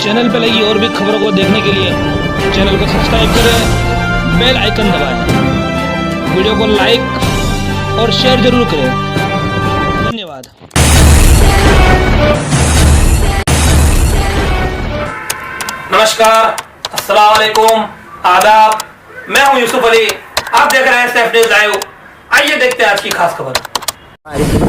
Channel पर लगी और भी खबरों को देखने के लिए चैनल को सब्सक्राइब करें, बेल आइकन दबाएं, वीडियो को लाइक और शेयर जरूर करें। धन्यवाद। नमस्कार, अस्सलाम वालेकुम, आदाब। मैं हूं यूसुफ अली, आप देख रहे हैं सेफ न्यूज लाइव। आइए देखते हैं आज की खास खबर।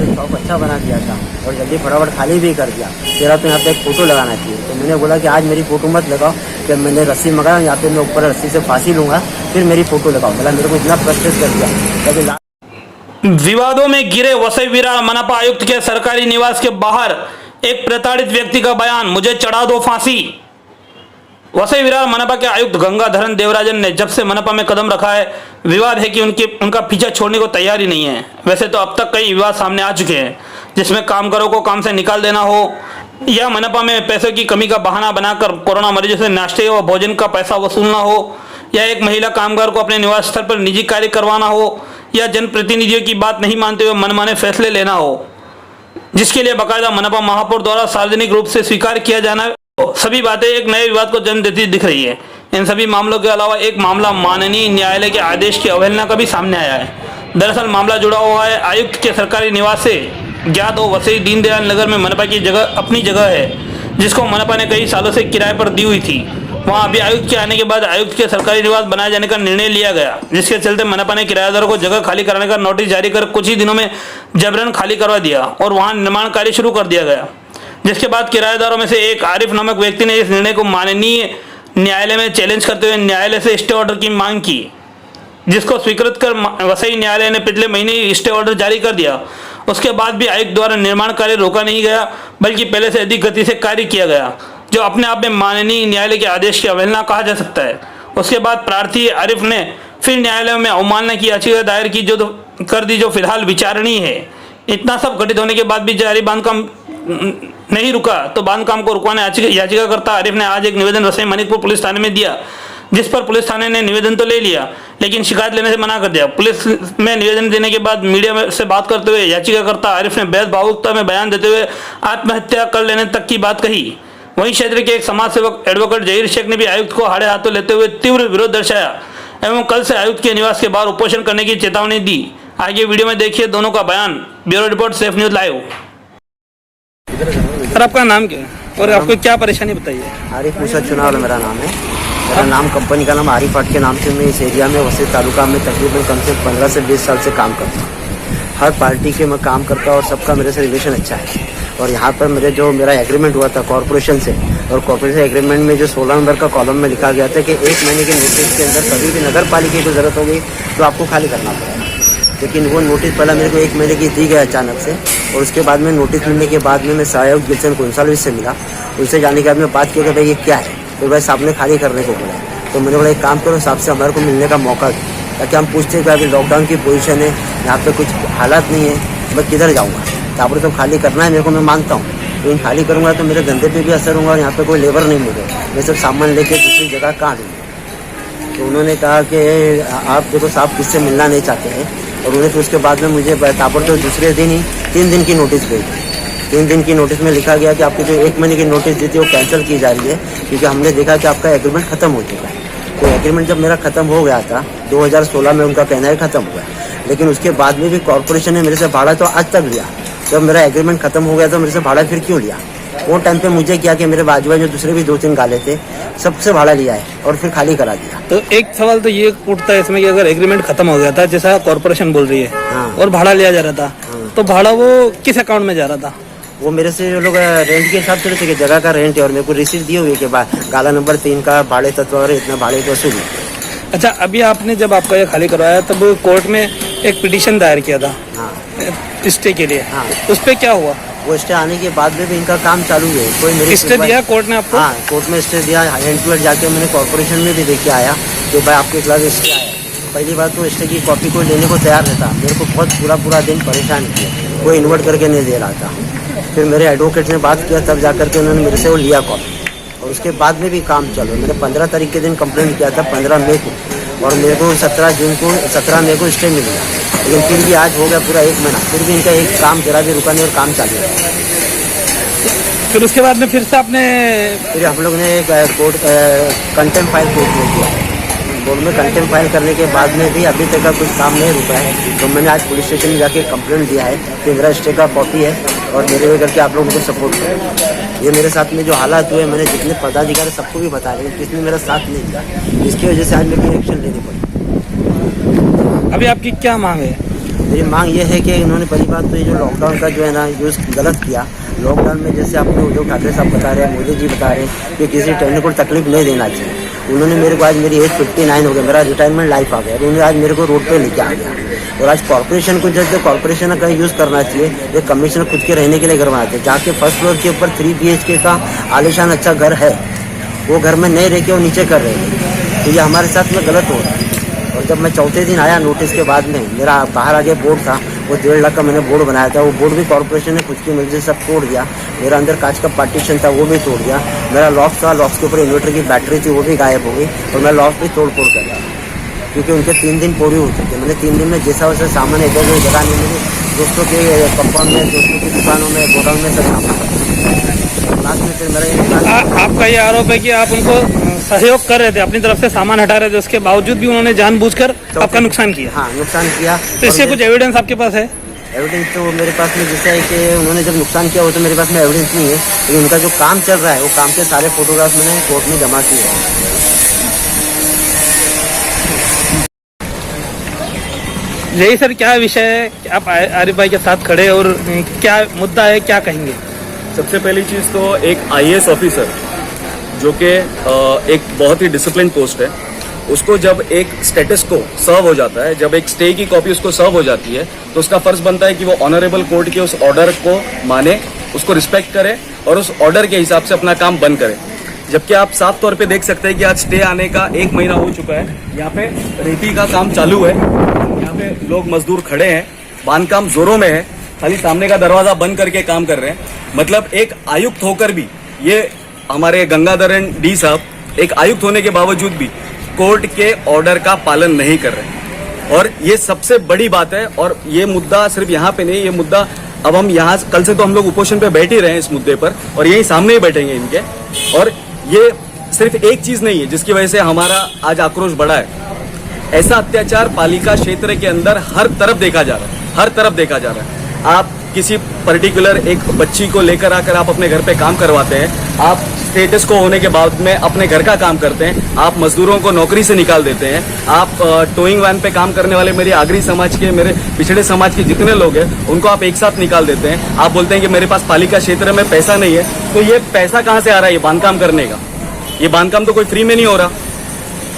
शॉप अच्छा बना दिया था और जल्दी फटाफट खाली भी कर दिया। तेरा तो यहाँ पे एक फ़ोटो लगाना चाहिए। तो मैंने बोला कि आज मेरी फ़ोटो मत लगाओ, कि मैंने रस्सी मंगाया, यहाँ पे मैं ऊपर रस्सी से फांसी लूँगा, फिर मेरी फ़ोटो लगाओ। बोला मेरे को इतना फ्रस्ट्रेट कर दिया। विवादों में घिरे वसई विरार मनपा आयुक्त के सरकारी निवास के बाहर एक प्रताड़ित व्यक्ति का बयान, मुझे चढ़ा दो फांसी। वसई विरार मनपा के आयुक्त गंगाधरन देवराजन ने जब से मनपा में कदम रखा है, विवाद है कि उनका पीछा छोड़ने को तैयार ही नहीं है। वैसे तो अब तक कई विवाद सामने आ चुके हैं, जिसमें कामगारों को काम से निकाल देना हो, या मनपा में पैसों की कमी का बहाना बनाकर कोरोना मरीजों से नाश्ते व भोजन का पैसा वसूलना हो, या एक महिला कामगार को अपने निवास स्थल पर निजी कार्य करवाना हो, या जनप्रतिनिधियों की बात नहीं मानते हुए मनमाने फैसले लेना हो, जिसके लिए बाकायदा मनपा महापौर द्वारा सार्वजनिक रूप से स्वीकार किया जाना, सभी बातें एक नए विवाद को जन्म देती दिख रही है। इन सभी मामलों के अलावा एक मामला माननीय न्यायालय के आदेश की अवहेलना का भी सामने आया है। दरअसल मामला जुड़ा हुआ है आयुक्त के सरकारी निवास से ज्ञात हो वसई दीनदयाल नगर में मनपा की जगह अपनी जगह है, जिसको मनपा ने कई सालों से किराए पर दी हुई थी। वहां अभी आयुक्त के आने के बाद आयुक्त के सरकारी निवास बनाए जाने का निर्णय लिया गया, जिसके चलते मनपा ने किराएदारों को जगह खाली कराने का नोटिस जारी कर कुछ ही दिनों में जबरन खाली करवा दिया और वहां निर्माण कार्य शुरू कर दिया गया। जिसके बाद किराएदारों में से एक आरिफ नामक व्यक्ति ने इस निर्णय को माननीय न्यायालय में चैलेंज करते हुए न्यायालय से स्टे ऑर्डर की मांग की, जिसको स्वीकृत कर वसई न्यायालय ने पिछले महीने ही स्टे ऑर्डर जारी कर दिया। उसके बाद भी आयुक्त द्वारा निर्माण कार्य रोका नहीं गया, बल्कि पहले से अधिक गति से कार्य किया गया, जो अपने आप में माननीय न्यायालय के आदेश की अवहेलना कहा जा सकता है। उसके बाद प्रार्थी आरिफ ने फिर न्यायालय में अवमानना की याचिका दायर की, जो फिलहाल विचारणीय है। इतना सब घटित होने के बाद भी जारी बांधकाम नहीं रुका, तो बांधकाम को रुकवाने याचिकाकर्ता आरिफ ने आज एक निवेदन वसई मनिकपुर पुलिस थाने में दिया, जिस पर पुलिस थाने ने निवेदन तो ले लिया, लेकिन शिकायत लेने से मना कर दिया। पुलिस में निवेदन देने के बाद मीडिया से बात करते हुए याचिकाकर्ता आरिफ ने बेहद भावुकता में बयान देते हुए आत्महत्या कर लेने तक की बात कही। वहीं क्षेत्र के एक समाज सेवक एडवोकेट जहीर शेख ने भी आयुक्त को हाड़े हाथों लेते हुए तीव्र विरोध दर्शाया एवं कल से आयुक्त के निवास के बाहर उपोषण करने की चेतावनी दी। आगे वीडियो में देखिए दोनों का बयान। Bureau report, safe news live. Sir, आपका नाम क्या है और आपको क्या परेशानी बताइए? आरिफ मूसा चुनाव मेरा नाम है। मेरा नाम, कंपनी का नाम आरिफ आर्ट के नाम से मैं इस एरिया में वसई तालुका में तकरीबन कम से 15 से 20 साल से काम करता हूँ। हर पार्टी के मैं काम करता हूँ और सबका मेरे से रिलेशन अच्छा है। और यहाँ पर मेरा एग्रीमेंट हुआ था कॉर्पोरेशन से, और कॉर्पोरेशन एग्रीमेंट में जो 16 नंबर का कॉलम में लिखा गया था कि 1 महीने के नोटिस के अंदर कभी भी नगर पालिका की जरूरत होगी तो आपको खाली करना पड़ेगा। लेकिन वो नोटिस पहला मेरे को 1 महीने की दी गया अचानक से, और उसके बाद में नोटिस मिलने के बाद में मैं सहायक गिलसन गोंसाल्विस से मिला। उनसे जाने के बाद में बात किया कि भाई ये क्या है, तो भाई साहब ने खाली करने को बोला। तो मैंने बोला एक काम करो, साहब से हमारे को मिलने का मौका दो, ताकि हम पूछते कि अभी लॉकडाउन की पोजीशन है, यहाँ पे कुछ हालात नहीं है, मैं किधर जाऊँगा। यहाँ पर तो खाली करना है मेरे को, मैं मानता हूँ, लेकिन खाली करूँगा तो मेरे धंधे पे भी असर होगा और यहाँ पे कोई लेबर नहीं मिले, मैं सब सामान लेके दूसरी जगह कहाँ दूँगा। तो उन्होंने कहा कि आप देखो साहब किससे मिलना नहीं चाहते हैं, और उन्हें फिर उसके बाद में मुझे ताबड़तोड़ दूसरे दिन ही 3 दिन की नोटिस भेजी। 3 दिन की नोटिस में लिखा गया कि आपकी जो 1 महीने की नोटिस दी थी वो कैंसिल की जा रही है, क्योंकि हमने देखा कि आपका एग्रीमेंट खत्म हो चुका है। तो एग्रीमेंट जब मेरा खत्म हो गया था 2016 में, उनका कहना है खत्म हुआ, लेकिन उसके बाद में भी कॉर्पोरेशन ने मेरे से भाड़ा तो आज तक लिया। जब मेरा एग्रीमेंट खत्म हो गया तो मेरे से भाड़ा फिर क्यों लिया? वो टाइम पे मुझे क्या कि मेरे बाजू में जो दूसरे भी 2-3 गाले थे, सबसे भाड़ा लिया है और फिर खाली करा दिया। तो एक सवाल तो ये उठता है इसमें कि अगर एग्रीमेंट खत्म हो गया था, जैसा कॉर्पोरेशन बोल रही है, हाँ, और भाड़ा लिया जा रहा था, तो भाड़ा वो किस अकाउंट में जा रहा था? वो मेरे से जो लोग रेंट के हिसाब से लेते कि जगह का रेंट है, और मेरे को रिसीव दिए हुए के बाद गाला नंबर 3 का भाड़े तत्व और इतना भाड़े को वसूली। अच्छा, अभी आपने जब आपका ये खाली करवाया तब कोर्ट में एक पिटीशन दायर किया था, हाँ, स्टे के लिए, हाँ, उस पर क्या हुआ? वो स्टे आने के बाद में भी इनका काम चालू है। कोई मेरे स्टे दिया कोर्ट ने आपको? हाँ, कोर्ट में स्टे दिया। हैंड टू हैंड जाके मैंने कॉर्पोरेशन में भी देख के आया कि भाई आपके खिलाफ स्टे आया। पहली बात तो स्टे की कॉपी कोई लेने को तैयार नहीं था। मेरे को बहुत पूरा दिन परेशान किया, कोई इन्वर्ट करके नहीं दे रहा था। फिर मेरे एडवोकेट ने बात किया, तब जा करके उन्होंने मेरे से वो लिया कॉपी, और उसके बाद में भी काम चालू। मैंने 15 तारीख के दिन कंप्लेंट किया था, 15 मई को, और मेरे को 17 मई को स्टे मिल गया। लेकिन फिर भी आज हो गया पूरा 1 महीना, फिर भी इनका एक काम जरा भी रुका नहीं और काम चालू है। फिर उसके बाद में फिर से आपने फिर हम लोग ने कोर्ट कंटेम्प्ट फाइल कोर्ट में किया। कोर्ट में कंटेम्प्ट फाइल करने के बाद में भी अभी तक का कुछ काम नहीं रुका है। तो मैंने आज पुलिस स्टेशन में जाके कंप्लेंट दिया है कि मेरा स्टे का कॉपी है और मेरे करके आप लोग उनको सपोर्ट करें। ये मेरे साथ में जो हालात हुए, मैंने जितने पदाधिकारी सबको भी बता रहे, किसने मेरा साथ नहीं दिया, इसकी वजह से आज मेरे को एक्शन लेनी पड़ी। अभी आपकी क्या मांग है? मेरी मांग ये है कि इन्होंने पहली बात तो ये जो लॉकडाउन का जो है ना यूज़ गलत किया। लॉकडाउन में जैसे आपने उद्धव ठाकरे साहब बता रहे हैं, मोदी जी बता रहे हैं कि किसी ट्रेन को तकलीफ नहीं देना चाहिए। उन्होंने मेरे को आज मेरी एज 59 हो गया, मेरा रिटायरमेंट लाइफ आ गया, उन्होंने आज मेरे को रोड पे लेके आ गया। और आज कॉर्पोरेशन को जैसे कॉर्पोरेशन का यूज़ करना चाहिए, ये कमीशन खुद के रहने के लिए घर बनाते हैं। जहाँ के फर्स्ट फ्लोर के ऊपर 3 BHK का आलिशान अच्छा घर है, वो घर में नहीं रह के वो नीचे कर रहे हैं। तो ये हमारे साथ में गलत हो रहा है। और जब मैं चौथे दिन आया नोटिस के बाद में, मेरा बाहर आगे बोर्ड था, वो 1.5 लाख का मैंने बोर्ड बनाया था, वो बोर्ड भी कॉर्पोरेशन ने खुद की मर्जी से सब तोड़ दिया। मेरा अंदर कांच का पार्टीशन था, वो भी तोड़ दिया। मेरा लॉफ्ट था, लॉफ्ट के ऊपर इन्वर्टर की बैटरी थी, वो भी गायब हो गई और मैं लॉफ्ट भी तोड़ फोड़ कर दिया, क्योंकि उनके 3 दिन पूरी हो चुके। मैंने 3 दिन में जैसा वैसा सामान इधर उधर जगह नहीं मिली, दोस्तों के कंपाउंड में, दोस्तों की दुकानों में, गोडाउन में सब सामान लास्ट में फिर मेरा आपका ये आरोप है कि आप उनको सहयोग कर रहे थे, अपनी तरफ से सामान हटा रहे थे, उसके बावजूद भी उन्होंने जानबूझकर आपका नुकसान किया। हाँ, नुकसान किया। तो इससे कुछ एविडेंस आपके पास है? एविडेंस तो मेरे पास में जैसा है कि उन्होंने जब नुकसान किया वो तो मेरे पास में एविडेंस नहीं है, लेकिन उनका जो काम चल रहा है वो काम के सारे फोटोग्राफ मैंने कोर्ट में जमा किए हैं। यही सर क्या विषय है कि आप आरिफ भाई के साथ खड़े और क्या मुद्दा है, क्या कहेंगे? सबसे पहली चीज़ तो एक IAS ऑफिसर जो कि एक बहुत ही डिसिप्लिन पोस्ट है, उसको जब एक स्टेटस को सर्व हो जाता है, जब एक स्टे की कॉपी उसको सर्व हो जाती है, तो उसका फर्ज बनता है कि वो ऑनरेबल कोर्ट के उस ऑर्डर को माने, उसको रिस्पेक्ट करे और उस ऑर्डर के हिसाब से अपना काम बंद करे। जबकि आप साफ तौर पे देख सकते हैं कि आज स्टे आने का 1 महीना हो चुका है। यहाँ पे रेती का काम चालू है, यहाँ पे लोग मजदूर खड़े हैं, बांध काम जोरों में है, खाली सामने का दरवाजा बंद करके काम कर रहे हैं। मतलब एक आयुक्त होकर भी, ये हमारे गंगाधरन डी साहब एक आयुक्त होने के बावजूद भी कोर्ट के ऑर्डर का पालन नहीं कर रहे, और ये सबसे बड़ी बात है। और ये मुद्दा सिर्फ यहाँ पे नहीं, ये मुद्दा अब हम यहाँ कल से तो हम लोग उपोषण पे बैठ ही रहे हैं इस मुद्दे पर, और यही सामने ही बैठेंगे इनके। और ये सिर्फ एक चीज नहीं है जिसकी वजह से हमारा आज आक्रोश बढ़ा है, ऐसा अत्याचार पालिका क्षेत्र के अंदर हर तरफ देखा जा रहा है, हर तरफ देखा जा रहा है। आप किसी पर्टिकुलर एक बच्ची को लेकर आकर आप अपने घर पे काम करवाते हैं, आप स्टेटस को होने के बाद में अपने घर का काम करते हैं, आप मजदूरों को नौकरी से निकाल देते हैं, आप टोइंग वैन पे काम करने वाले मेरे आगरी समाज के, मेरे पिछड़े समाज के जितने लोग हैं उनको आप एक साथ निकाल देते हैं। आप बोलते हैं कि मेरे पास पालिका क्षेत्र में पैसा नहीं है, तो ये पैसा कहाँ से आ रहा है ये बांधकाम करने का? ये बांधकाम तो कोई फ्री में नहीं हो रहा।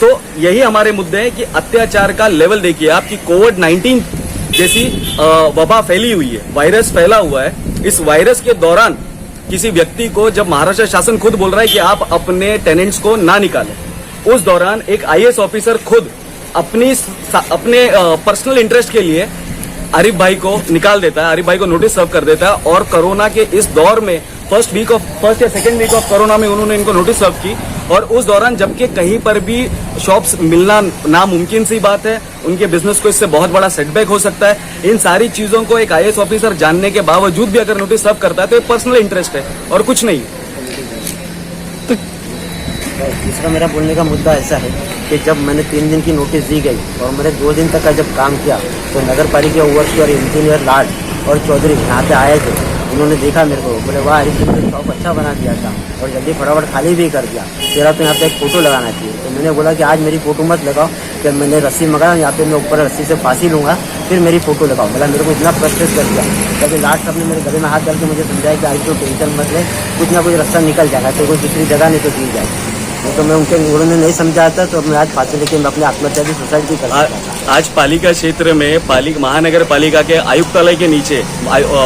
तो यही हमारे मुद्दे हैं कि अत्याचार का लेवल देखिए आप, कि कोविड-19 जैसी वबा फैली हुई है, वायरस फैला हुआ है। इस वायरस के दौरान किसी व्यक्ति को जब महाराष्ट्र शासन खुद बोल रहा है कि आप अपने टेनेंट्स को ना निकालें, उस दौरान एक IAS ऑफिसर खुद अपने पर्सनल इंटरेस्ट के लिए आरिफ भाई को निकाल देता है, आरिफ भाई को नोटिस सर्व कर देता है। और कोरोना के इस दौर में फर्स्ट या सेकेंड वीक ऑफ कोरोना में उन्होंने इनको नोटिस सर्व की, और उस दौरान जबकि कहीं पर भी शॉप्स मिलना नामुमकिन सी बात है, उनके बिजनेस को इससे बहुत बड़ा सेटबैक हो सकता है। इन सारी चीजों को एक IAS ऑफिसर जानने के बावजूद भी अगर नोटिस सर्व करता है तो एक पर्सनल इंटरेस्ट है और कुछ नहीं। तो दूसरा मेरा बोलने का मुद्दा ऐसा है कि जब मैंने 3 दिन की नोटिस दी गई और मैंने 2 दिन तक का जब काम किया, तो नगर पालिका ओवरसियर इंजीनियर लाड और चौधरी यहाँ पे आए थे। उन्होंने देखा मेरे को, बोले वाह अरे तुमने शॉप अच्छा बना दिया था और जल्दी फटाफट खाली भी कर दिया, तेरा तो यहाँ पे एक फ़ोटो लगाना चाहिए। तो मैंने बोला कि आज मेरी फ़ोटो मत लगाओ, कि मैंने रस्सी मंगाया, यहाँ पे मैं ऊपर रस्सी से फांसी लूँगा, फिर मेरी फ़ोटो लगाओ। बोला मेरे को इतना फ्रस्ट्रेट कर दिया, क्योंकि लास्ट साहब ने मेरे गले में हाथ डाल के मुझे समझाया कि आज तो टेंशन मत ले, कुछ ना कुछ रास्ता निकल जाएगा, तो कोई दूसरी जगह नहीं तो दी जाएगी। तो मैं उन्होंने नहीं समझा था, तो मैं आज फांसी लेके मैं अपने आत्महत्या की सुसाइड भी कर आज पालिका क्षेत्र में महानगर पालिका के आयुक्तालय के नीचे,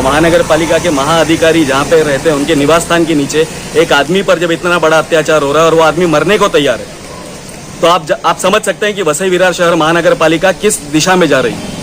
महानगर पालिका के महाअधिकारी जहाँ पे रहते हैं उनके निवास स्थान के नीचे एक आदमी पर जब इतना बड़ा अत्याचार हो रहा है और वो आदमी मरने को तैयार है, तो आप समझ सकते हैं कि वसई विरार शहर महानगर पालिका किस दिशा में जा रही है।